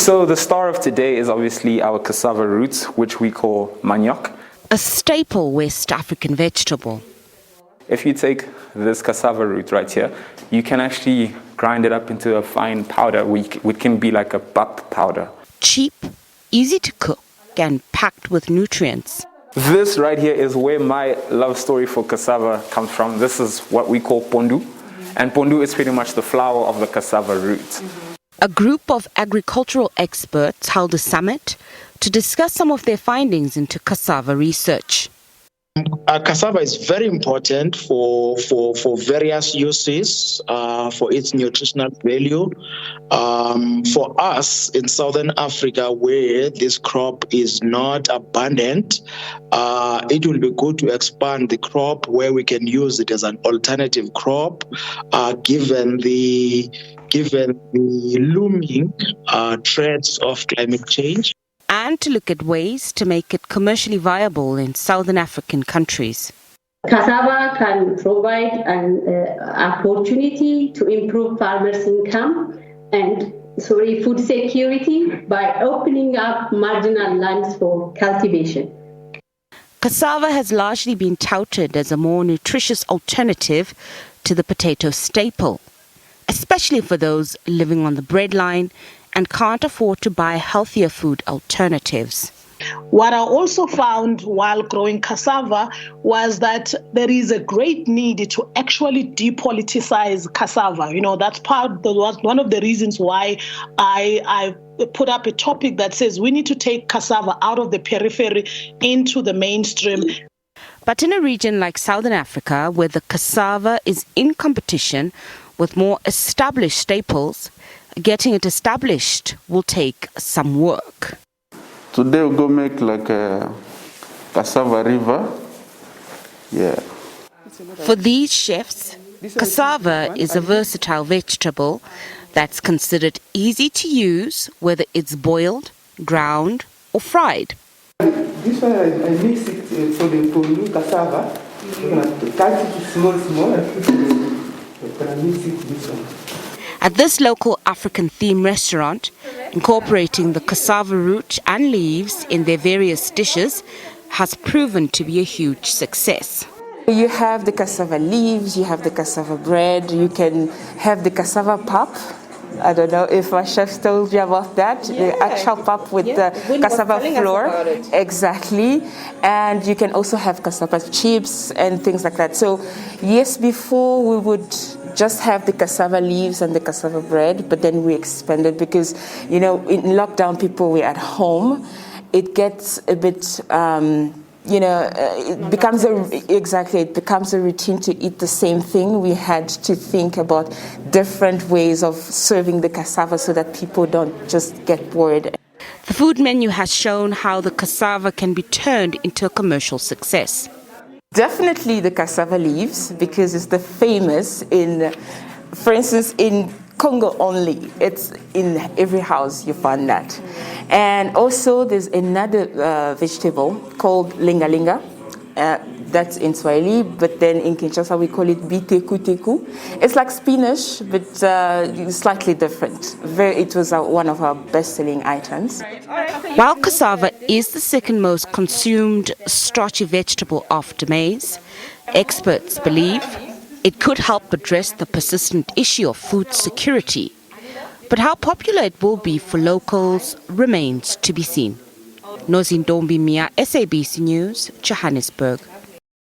So the star of today is obviously our cassava roots, which we call manioc. A staple West African vegetable. If you take this cassava root right here, you can actually grind it up into a fine powder, which can be like a pap powder. Cheap, easy to cook, and packed with nutrients. This right here is where my love story for cassava comes from. This is what we call pondu. And pondu is pretty much the flower of the cassava root. A group of agricultural experts held a summit to discuss some of their findings into cassava research. Cassava is very important for various uses, for its nutritional value. For us in Southern Africa, where this crop is not abundant, it will be good to expand the crop where we can use it as an alternative crop, given the looming threats of climate change. And to look at ways to make it commercially viable in Southern African countries. Cassava can provide an opportunity to improve farmers' income and food security by opening up marginal lands for cultivation. Cassava has largely been touted as a more nutritious alternative to the potato staple, especially for those living on the breadline and can't afford to buy healthier food alternatives. What I also found while growing cassava was that there is a great need to actually depoliticize cassava. You know, that's one of the reasons why I put up a topic that says we need to take cassava out of the periphery into the mainstream. But in a region like Southern Africa, where the cassava is in competition with more established staples, getting it established will take some work. Today we'll go make like a cassava river. Yeah. For these chefs, cassava is a versatile vegetable that's considered easy to use, whether it's boiled, ground, or fried. This one I mix it for the pondu cassava. I'm going to cut it small and mix it this one. At this local African theme restaurant, incorporating the cassava root and leaves in their various dishes has proven to be a huge success. You have the cassava leaves, you have the cassava bread, you can have the cassava pap. I don't know if my chef told you about that. The actual pap with the cassava flour. Exactly. And you can also have cassava chips and things like that. So yes, before we would just have the cassava leaves and the cassava bread, but then we expanded because, you know, in lockdown people were at home. It gets a bit, it becomes a routine to eat the same thing. We had to think about different ways of serving the cassava so that people don't just get bored. The food menu has shown how the cassava can be turned into a commercial success. Definitely the cassava leaves, because it's the famous for instance, in Congo only. It's in every house you find that. And also there's another vegetable called linga-linga. That's in Swahili, but then in Kinshasa we call it biteku-teku. It's like spinach, but slightly different. It was one of our best-selling items. While cassava is the second most consumed starchy vegetable after maize, experts believe it could help address the persistent issue of food security. But how popular it will be for locals remains to be seen. Nozindombi Mia, SABC News, Johannesburg.